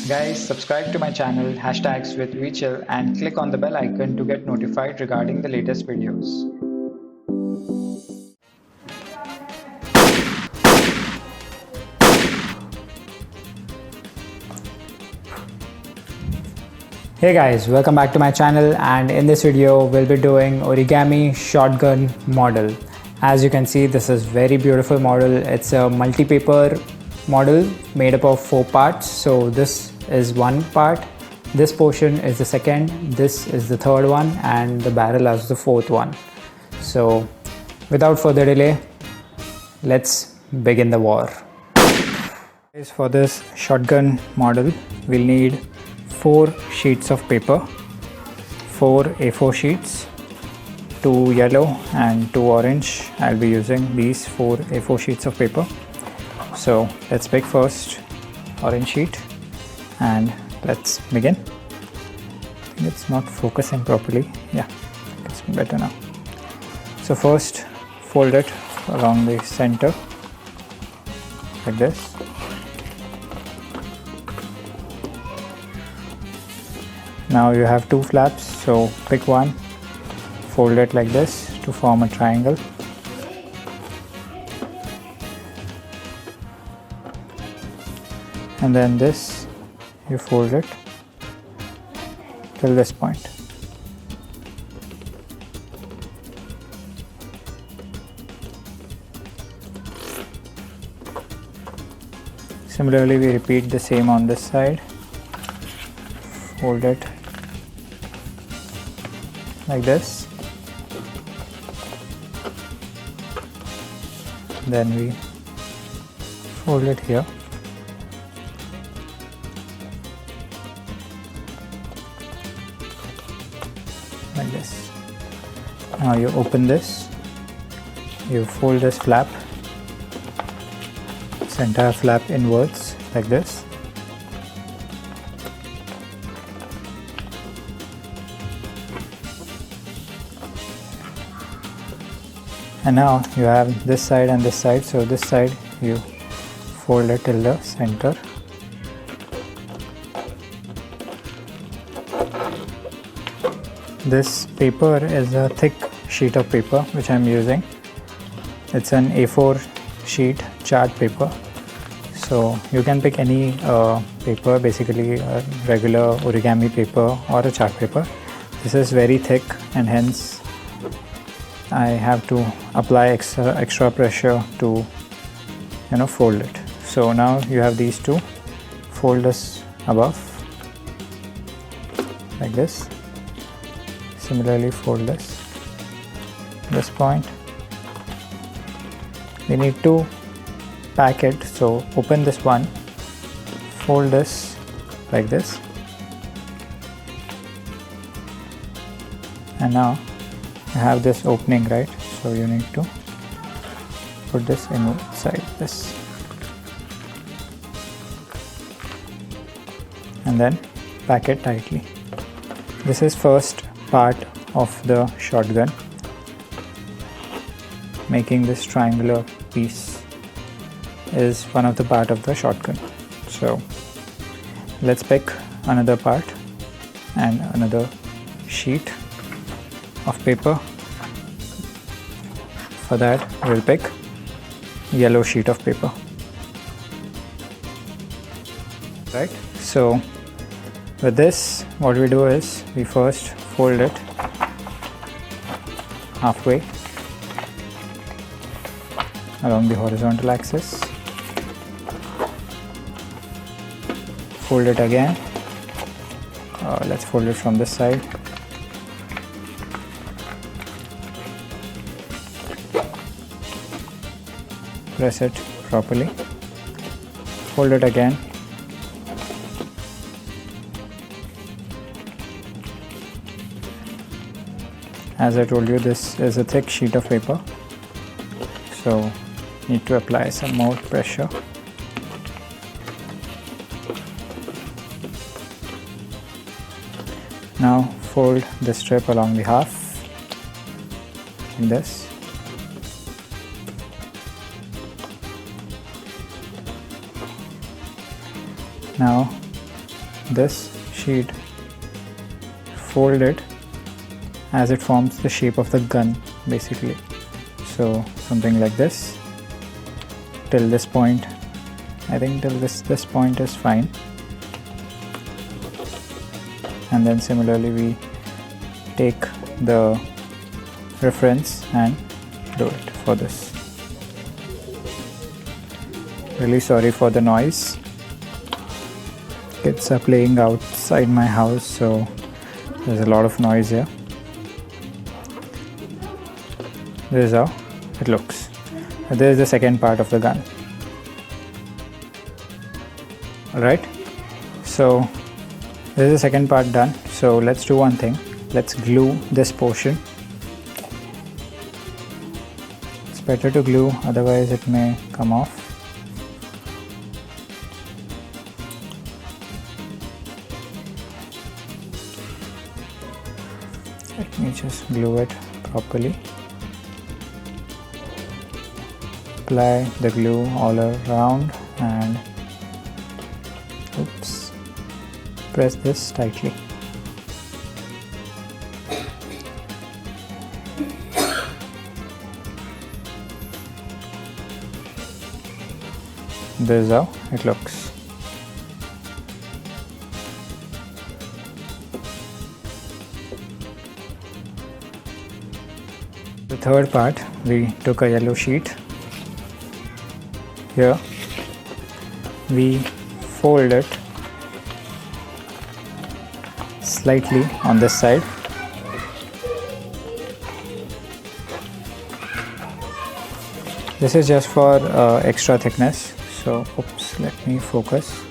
Guys, subscribe to my channel hashtags with VChill and click on the bell icon to get notified regarding the latest videos. Hey guys, welcome back to my channel, and in this video we'll be doing origami shotgun model. As you can see, this is very beautiful model. It's a multi-paper model made up of 4 parts. So this is one part, this portion is the second, this is the third one, and the barrel is the fourth one. So without further delay, let's begin the war. For this shotgun model, we'll need 4 sheets of paper, 4 A4 sheets, 2 yellow and 2 orange. I'll be using these 4 A4 sheets of paper. So let's pick first orange sheet and let's begin. I think it's not focusing properly. Yeah, it's better now. So first fold it along the center like this. Now you have 2 flaps, so pick one, fold it like this to form a triangle. And then this, you fold it till this point. Similarly, we repeat the same on this side. Fold it like this, then we fold it here, like this. Now you open this, you fold this flap, this entire flap inwards like this. And now you have this side and this side, so this side you fold it till the center. This paper is a thick sheet of paper which I am using. It's an A4 sheet chart paper. So you can pick any paper, basically a regular origami paper or a chart paper. This is very thick and hence I have to apply extra pressure to fold it. So now you have these two, fold this above like this. Similarly fold this point. We need to pack it, so open this one, fold this like this, and now you have this opening, right? So you need to put this inside this and then pack it tightly. This is first part of the shotgun. Making this triangular piece is one of the part of the shotgun. So let's pick another part and another sheet of paper. For that we'll pick yellow sheet of paper, right? So with this, what we do is we first fold it halfway along the horizontal axis, fold it again. Let's fold it from this side. Press it properly, fold it again, as I told you, this is a thick sheet of paper, so need to apply some more pressure. Now fold the strip along the half in this. Now this sheet, fold it as it forms the shape of the gun basically. So something like this till this point. I think till this point is fine. And then similarly we take the reference and do it for this. Really sorry for the noise. Kids are playing outside my house, so there's a lot of noise here. This is how it looks. This is the second part of the gun. Alright, so this is the second part done. So let's do one thing. Let's glue this portion. It's better to glue, otherwise it may come off. Let me just glue it properly. Apply the glue all around and press this tightly. This is how it looks. The third part, we took a yellow sheet. Here we fold it slightly on this side. This is just for extra thickness. So oops, let me focus.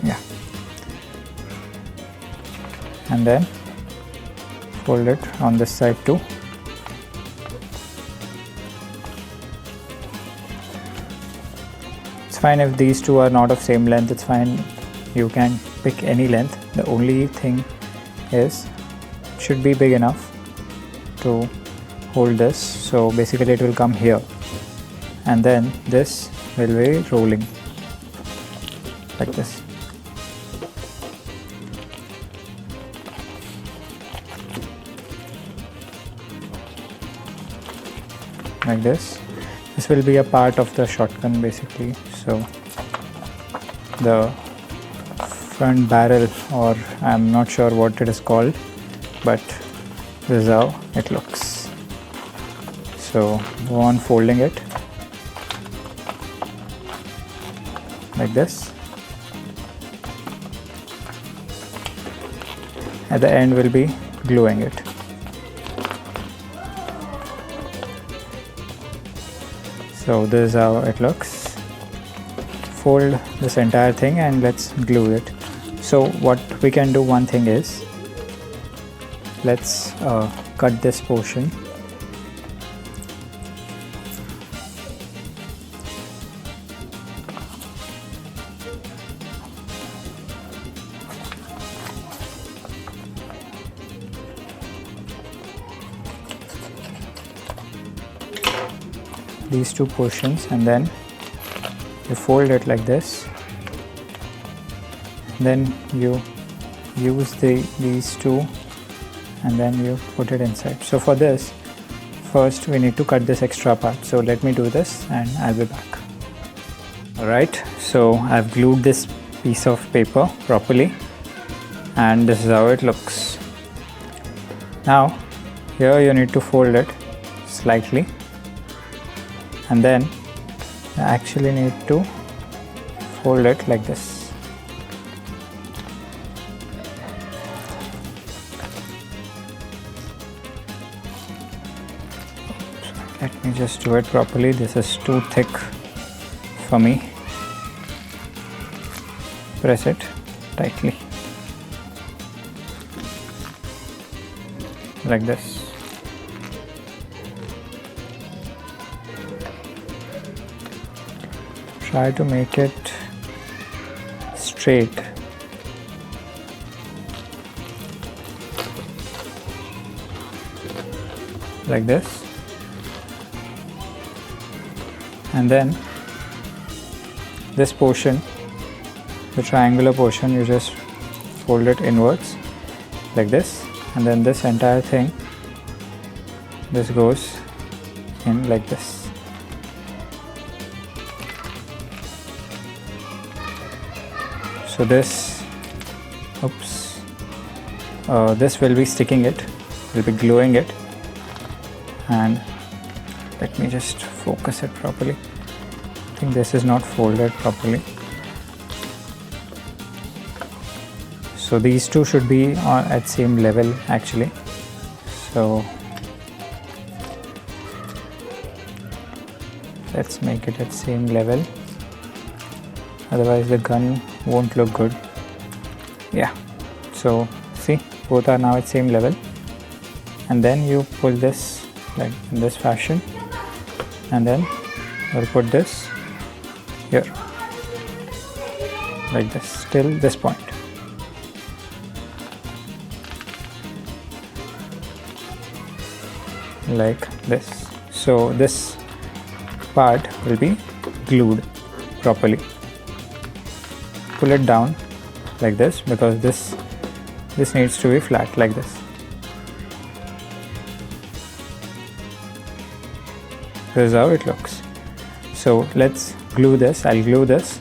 Yeah. And then fold it on this side too. It's fine if these two are not of same length, it's fine, you can pick any length. The only thing is it should be big enough to hold this. So basically it will come here and then this will be rolling like this. Like this. This will be a part of the shotgun basically. So the front barrel, or I'm not sure what it is called, but this is how it looks. So go on folding it like this. At the end we'll be gluing it. So this is how it looks. Fold this entire thing and let's glue it. So what we can do, one thing is, let's cut this portion. These two portions, and then you fold it like this. Then you use these two and then you put it inside. So for this, first we need to cut this extra part. So let me do this and I'll be back. Alright, so I've glued this piece of paper properly and this is how it looks. Now here you need to fold it slightly, and then you actually need to fold it like this. Let me just do it properly. This is too thick for me. Press it tightly like this. Try to make it straight. Like this. And then this portion, the triangular portion, you just fold it inwards like this, and then this entire thing, this goes in like this. So this, this will be sticking it, will be gluing it, and let me just focus it properly. I think this is not folded properly. So these two should be at same level actually. So let's make it at same level, otherwise the gun won't look good. Yeah, so see, both are now at same level, and then you pull this like in this fashion, and then I'll put this here like this till this point. Like this. So this part will be glued properly. Pull it down like this, because this needs to be flat like this. This is how it looks. So let's glue this. I'll glue this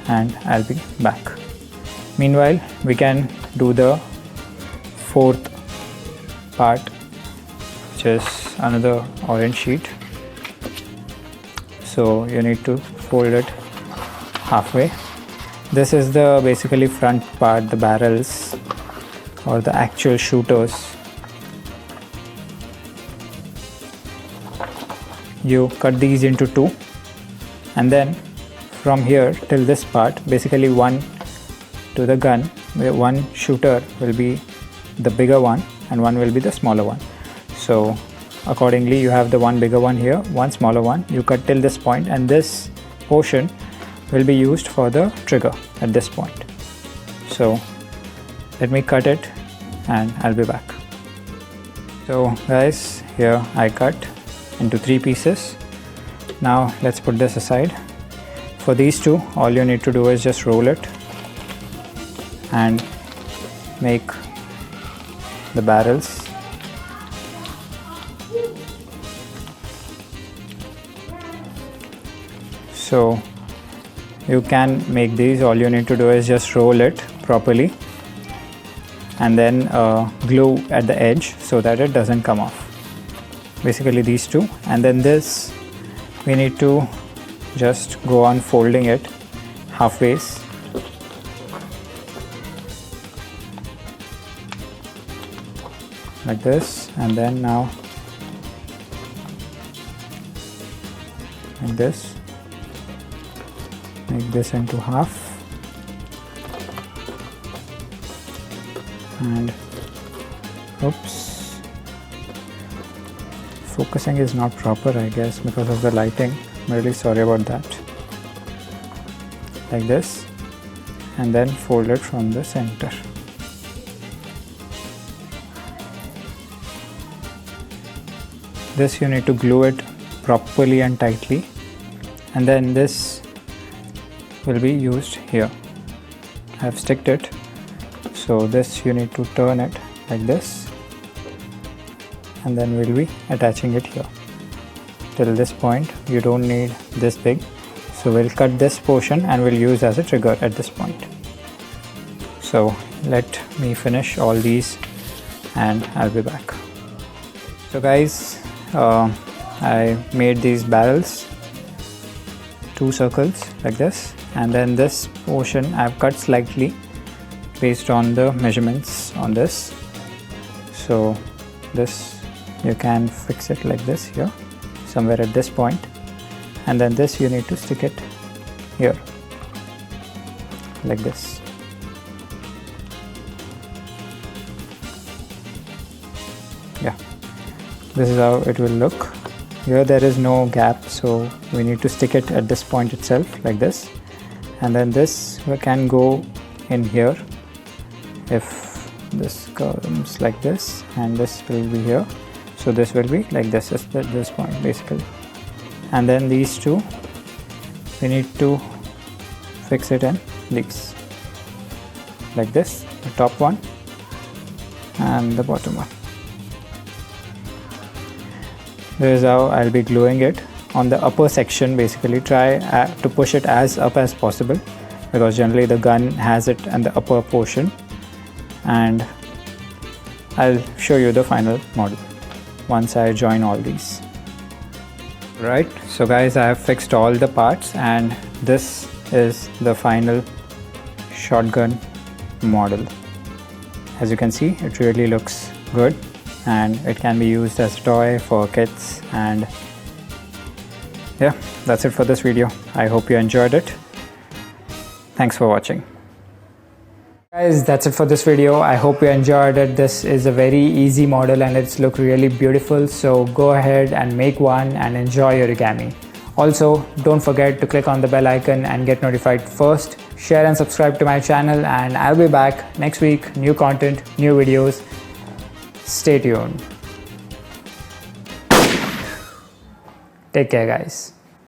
and I'll be back. Meanwhile, we can do the fourth part, which is another orange sheet. So you need to fold it halfway. This is the basically front part, the barrels or the actual shooters. You cut these into two, and then from here till this part, basically one to the gun, one shooter will be the bigger one and one will be the smaller one. So accordingly you have the one bigger one here, one smaller one. You cut till this point, and this portion will be used for the trigger at this point. So let me cut it and I'll be back. So guys, here I cut into 3 pieces. Now let's put this aside. For these two, all you need to do is just roll it and make the barrels. So you can make these, all you need to do is just roll it properly and then glue at the edge so that it doesn't come off. Basically these two, and then this we need to just go on folding it halfways. Like this, and then now like this. Make this into half, and oops, focusing is not proper I guess because of the lighting. I'm really sorry about that. Like this, and then fold it from the center. This you need to glue it properly and tightly, and then this will be used here. I have sticked it, so this you need to turn it like this, and then we'll be attaching it here. Till this point you don't need this big, so we'll cut this portion and we'll use as a trigger at this point. So let me finish all these and I'll be back. So guys, I made these barrels, 2 circles like this, and then this portion I've cut slightly based on the measurements on this. So this you can fix it like this here, somewhere at this point, and then this you need to stick it here like this. Yeah, this is how it will look. Here there is no gap, so we need to stick it at this point itself like this, and then this can go in here if this comes like this, and this will be here, so this will be like this at this point basically. And then these two we need to fix it in these, like this, the top one and the bottom one. This is how I'll be gluing it on the upper section. Basically try to push it as up as possible, because generally the gun has it in the upper portion, and I'll show you the final model once I join all these. Right, so guys, I have fixed all the parts and this is the final shotgun model. As you can see, it really looks good and it can be used as a toy for kids. And yeah, that's it for this video. I hope you enjoyed it. Thanks for watching. Guys, that's it for this video. I hope you enjoyed it. This is a very easy model and it's look really beautiful. So go ahead and make one and enjoy origami. Also, don't forget to click on the bell icon and get notified first. Share and subscribe to my channel, and I'll be back next week. New content, new videos. Stay tuned. Take care, guys.